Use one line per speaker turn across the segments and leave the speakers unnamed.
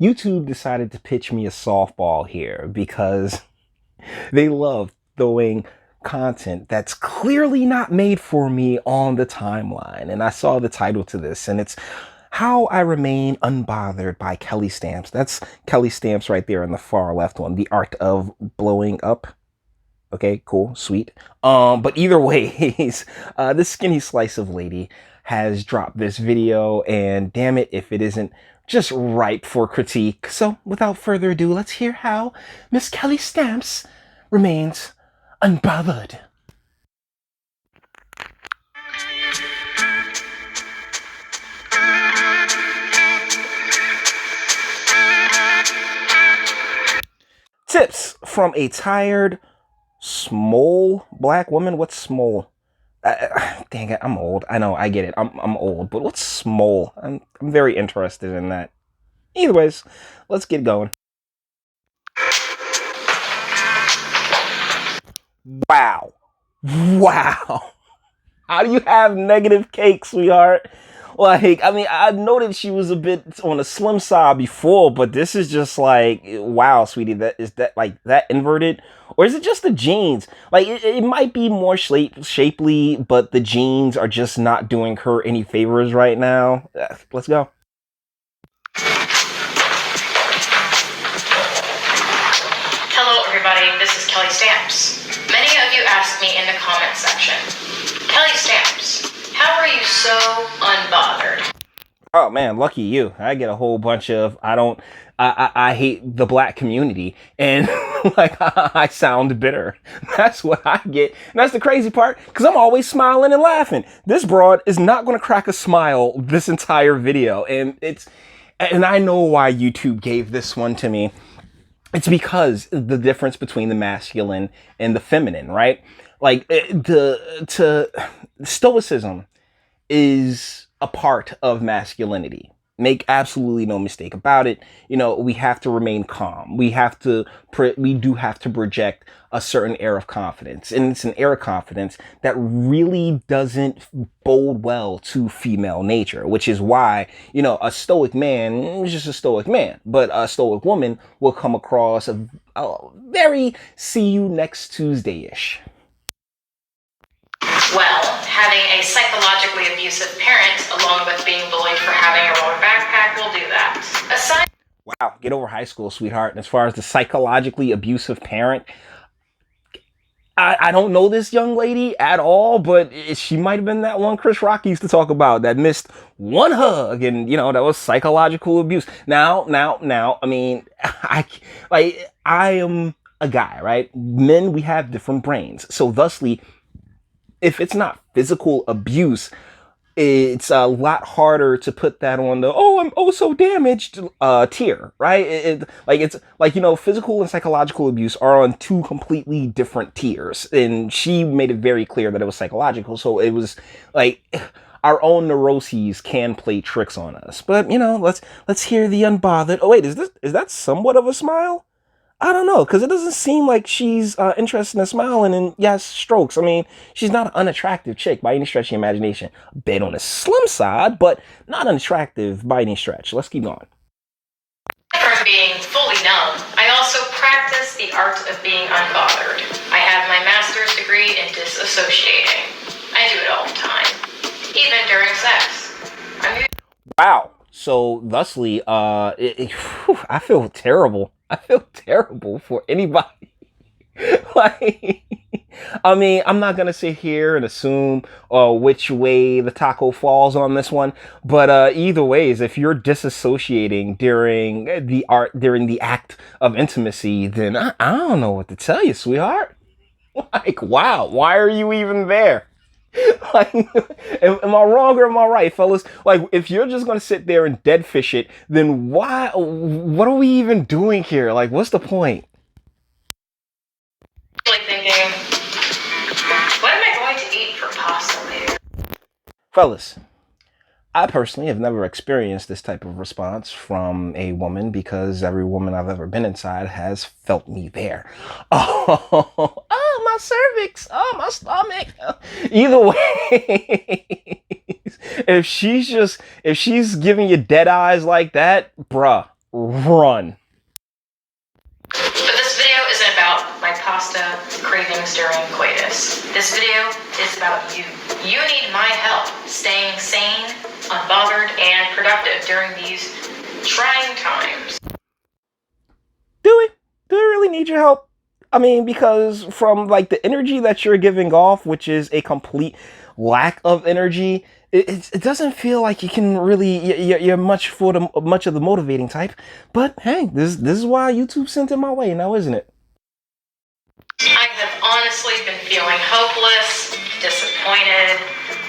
YouTube decided to pitch me a softball here because they love throwing content that's clearly not made for me on the timeline. And I saw the title to this, and it's How I Remain Unbothered by Kelly Stamps. That's Kelly Stamps right there in the far left one, The Art of Blowing Up. Okay, cool, sweet. But either ways, this skinny slice of lady has dropped this video, and damn it if it isn't just ripe for critique. So without further ado, let's hear how Miss Kelly Stamps remains unbothered. Tips from a tired, small black woman. What's small? Dang it, I'm old. I know, I get it. I'm old, but what's small? I'm very interested in that. Either ways, let's get going. Wow. Wow. How do you have negative cake, sweetheart? Like, I mean, I noted she was a bit on the slim side before, but this is just like, wow, sweetie, that is that like that inverted? Or is it just the jeans? Like, it might be more shapely, but the jeans are just not doing her any favors right now. Let's go.
Hello everybody, this is Kelly Stamps. Many of you asked me in the comment section, Kelly Stamps, how are you so unbothered?
Oh man, lucky you. I get a whole bunch of I hate the black community, and like I sound bitter. That's what I get. And that's the crazy part, because I'm always smiling and laughing. This broad is not going to crack a smile this entire video, and I know why YouTube gave this one to me. It's because the difference between the masculine and the feminine, right? Like stoicism is a part of masculinity. Make absolutely no mistake about it. You know, we have to remain calm. We do have to project a certain air of confidence. And it's an air of confidence that really doesn't bode well to female nature, which is why, you know, a stoic man is just a stoic man, but a stoic woman will come across a very see you next Tuesday-ish.
Well, having a psychologically abusive parent, along with being bullied for having a rubber backpack, will do that.
Wow, get over high school, sweetheart. And as far as the psychologically abusive parent, I don't know this young lady at all, but she might have been that one Chris Rock used to talk about that missed one hug, and you know that was psychological abuse. Now, I mean, I am a guy, right? Men, we have different brains, so thusly, if it's not physical abuse, it's a lot harder to put that on the I'm so damaged tier, right? It's like, you know, physical and psychological abuse are on two completely different tiers, and she made it very clear that it was psychological. So it was like our own neuroses can play tricks on us. But you know, let's hear the unbothered. Oh wait, is that somewhat of a smile? I don't know, because it doesn't seem like she's interested in smiling and, yes, strokes. I mean, she's not an unattractive chick by any stretch of the imagination. A bit on the slim side, but not unattractive by any stretch. Let's keep going.
From being fully numb, I also practice the art of being unbothered. I have my master's degree in disassociating. I do it all the time, even during sex.
Wow. So, thusly, I feel terrible. I feel terrible for anybody. Like, I mean, I'm not gonna sit here and assume which way the taco falls on this one, but either ways, if you're disassociating during the act of intimacy, then I don't know what to tell you, sweetheart. Like, wow, why are you even there? Like, am I wrong or am I right, fellas? Like, if you're just gonna sit there and dead fish it, then why? What are we even doing here? Like, what's the point?
Like thinking, what am I going to eat for pasta later?
Fellas, I personally have never experienced this type of response from a woman, because every woman I've ever been inside has felt me there. Oh, my cervix. Oh, my stomach. Either way, if she's giving you dead eyes like that, bruh, Run.
But this video isn't about my pasta cravings during coitus. This video is about you. You need my help staying sane, unbothered, and productive during these trying times.
Do we? Do we really need your help? I mean, because from like the energy that you're giving off, which is a complete lack of energy, it doesn't feel like you can really you're much of the motivating type. But hey, this is why YouTube sent it my way now, isn't it?
I have honestly been feeling hopeless, disappointed,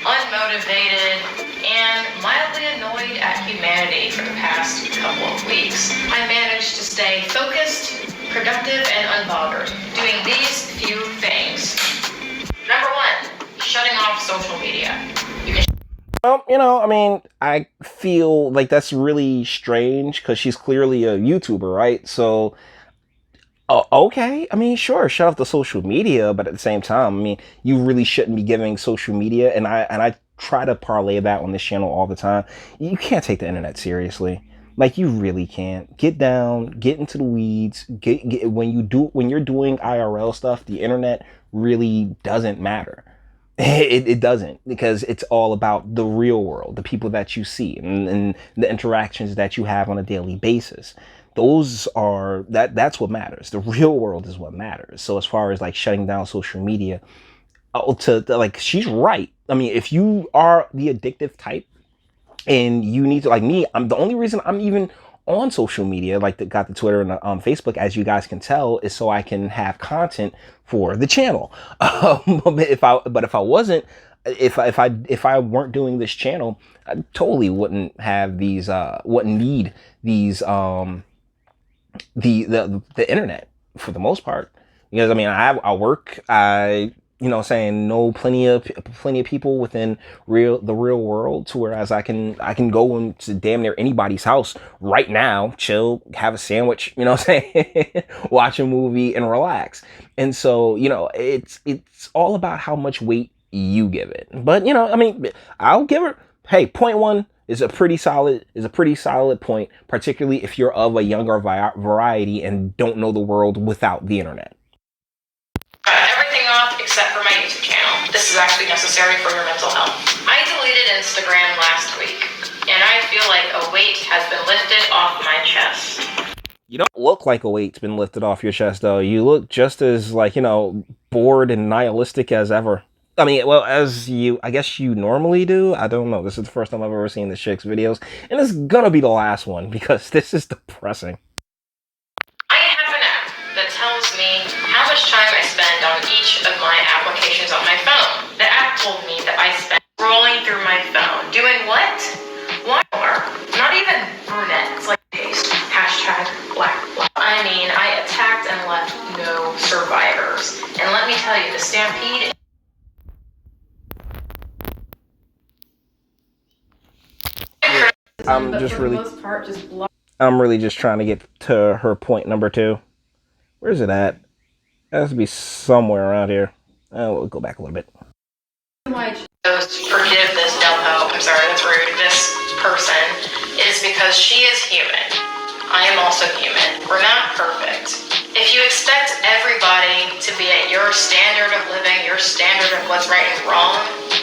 unmotivated, and mildly annoyed at humanity for the past couple of weeks. I managed to stay focused, productive, and unbothered, doing these few things. Number one, shutting off social media.
Well, I mean, I feel like that's really strange because she's clearly a YouTuber, right? So okay, I mean, sure, shut off the social media, but at the same time, I mean, you really shouldn't be giving social media, and I try to parlay that on this channel all the time. You can't take the internet seriously. Like you really can't. Get down, get into the weeds. Get when you're doing IRL stuff, the internet really doesn't matter. It doesn't, because it's all about the real world, the people that you see, and the interactions that you have on a daily basis. That's what matters. The real world is what matters. So as far as like shutting down social media, like, she's right. I mean, if you are the addictive type and you need to, like me, I'm the only reason I'm even on social media, like got the Twitter and the, Facebook, as you guys can tell, is so I can have content for the channel. If I wasn't, if I weren't doing this channel, I totally wouldn't have these, wouldn't need these, the internet for the most part, because I mean, I work, I, saying, know plenty of people within the real world, to whereas I can go into damn near anybody's house right now, chill, have a sandwich, saying, watch a movie and relax. And so, it's all about how much weight you give it. But I mean, I'll give her, hey, point one is a pretty solid point, particularly if you're of a younger variety and don't know the world without the internet.
Everything off except for my YouTube channel. This is actually necessary for your mental health. I deleted Instagram last week, and I feel like a weight has been lifted off my chest.
You don't look like a weight's been lifted off your chest, though. You look just as, like, bored and nihilistic as ever. I mean, well, I guess you normally do. I don't know. This is the first time I've ever seen this chick's videos, and it's gonna be the last one because this is depressing.
I have an app that tells me how much time I spend on each of my applications on my phone. The app told me that I spent scrolling through my phone. Doing what? One more. Not even brunettes, like paste. Hashtag black. I mean, I attacked and left no survivors. And let me tell you, the stampede.
I'm really just trying to get to her point number two. Where's it at? It has to be somewhere around here. We'll go back a little bit.
Forgive this dumbo. I'm sorry, that's rude. This person is because she is human. I am also human. We're not perfect. If you expect everybody to be at your standard of living, your standard of what's right and wrong,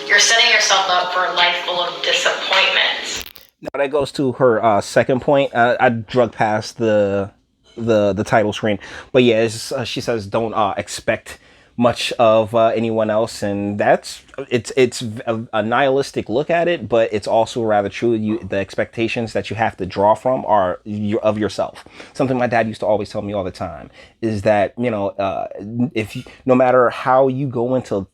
you're setting yourself up for a life full of disappointments.
Now that goes to her second point. I drug past the title screen, but yeah, she says don't expect much of anyone else, and it's a nihilistic look at it, but it's also rather true. The expectations that you have to draw from are of yourself. Something my dad used to always tell me all the time is that no matter how you go into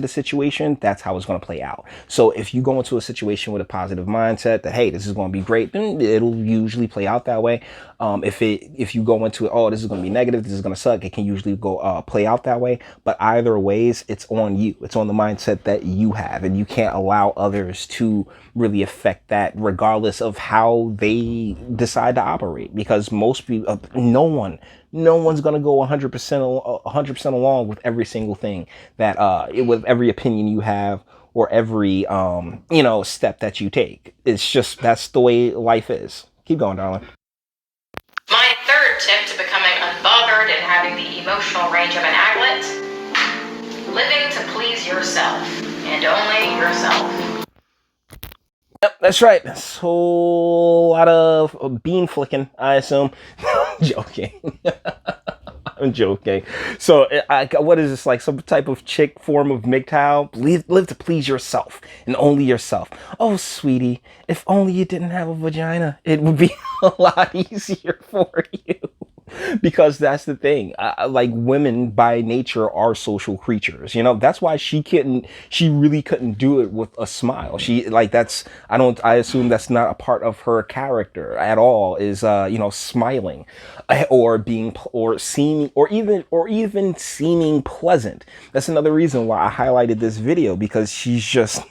the situation, that's how it's going to play out. So if you go into a situation with a positive mindset that, hey, this is going to be great, then it'll usually play out that way. If you go into it, oh, this is going to be negative, this is going to suck, it can usually go play out that way. But either ways, it's on you. It's on the mindset that you have, and you can't allow others to really affect that, regardless of how they decide to operate. Because most people, no one's gonna go 100% along with every single thing that with every opinion you have, or every step that you take. It's just, that's the way life is. Keep going, darling.
My third tip to becoming unbothered and having the emotional range of an aglet: living to please yourself and only yourself.
Yep, that's right. That's a whole lot of bean flicking, I assume. I'm joking. I'm joking. So, what is this, like some type of chick form of MGTOW? Live to please yourself and only yourself. Oh, sweetie, if only you didn't have a vagina, it would be a lot easier for you. Because that's the thing, like women by nature are social creatures, you know. That's why she really couldn't do it with a smile. She like that's I assume that's not a part of her character at all, is smiling, or being or seeming or even seeming pleasant. That's another reason why I highlighted this video, because she just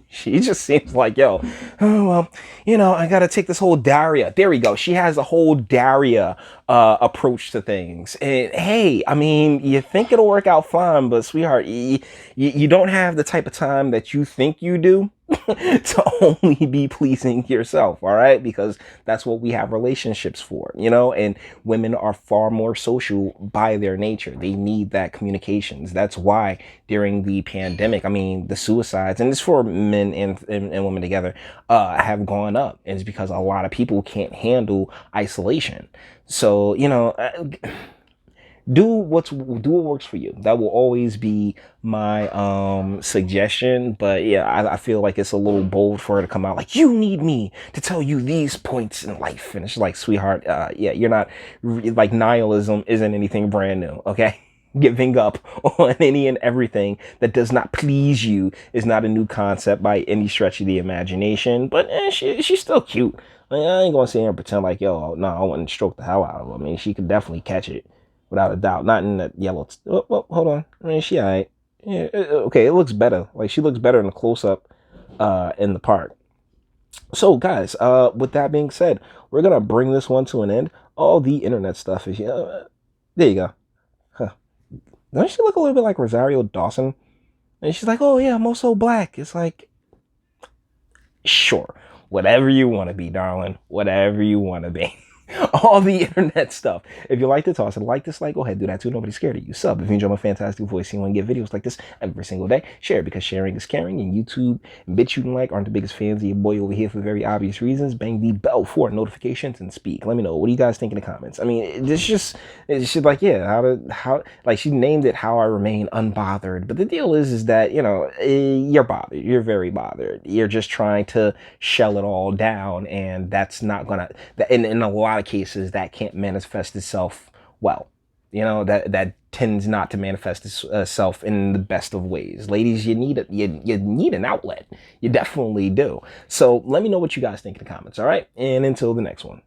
seems like, yo, oh, well, I gotta take this whole Daria. There we go. She has a whole Daria approach to things. And hey, I mean, you think it'll work out fine, but sweetheart, you don't have the type of time that you think you do to only be pleasing yourself, all right? Because that's what we have relationships for, and women are far more social by their nature. They need that communications. That's why during the pandemic, I mean, the suicides, and it's for men and women together, have gone up. And it's because a lot of people can't handle isolation. So, do what works for you. That will always be my suggestion. But yeah, I feel like it's a little bold for her to come out like, you need me to tell you these points in life. And it's like, sweetheart, yeah, you're not like, nihilism isn't anything brand new, okay? Giving up on any and everything that does not please you is not a new concept by any stretch of the imagination. But she's still cute. I mean, I ain't gonna sit here and pretend like, yo, no, I wouldn't stroke the hell out of her. I mean, she could definitely catch it without a doubt. Not in that yellow. Well, hold on. I mean, she alright. Yeah, okay, it looks better. Like, she looks better in the close up in the park. So, guys, with that being said, we're gonna bring this one to an end. All the internet stuff is, there you go. Huh. Doesn't she look a little bit like Rosario Dawson? And she's like, oh yeah, I'm also black. It's like, sure, whatever you want to be, darling, whatever you want to be. All the internet stuff. If you like to toss and like, dislike, go ahead, do that too. Nobody's scared of you. Sub if you enjoy my fantastic voice. You want to get videos like this every single day. Share, because sharing is caring. And YouTube and Bitchute and like aren't the biggest fans of your boy over here for very obvious reasons. Bang the bell for notifications and speak. Let me know. What do you guys think in the comments? I mean, it's just like, yeah, how like, she named it How I Remain Unbothered. But the deal is that, you're bothered. You're very bothered. You're just trying to shell it all down, and that's not gonna, in a lot of cases, that can't manifest itself well. That tends not to manifest itself in the best of ways. Ladies, you need you need an outlet. You definitely do. So let me know what you guys think in the comments, all right? And until the next one.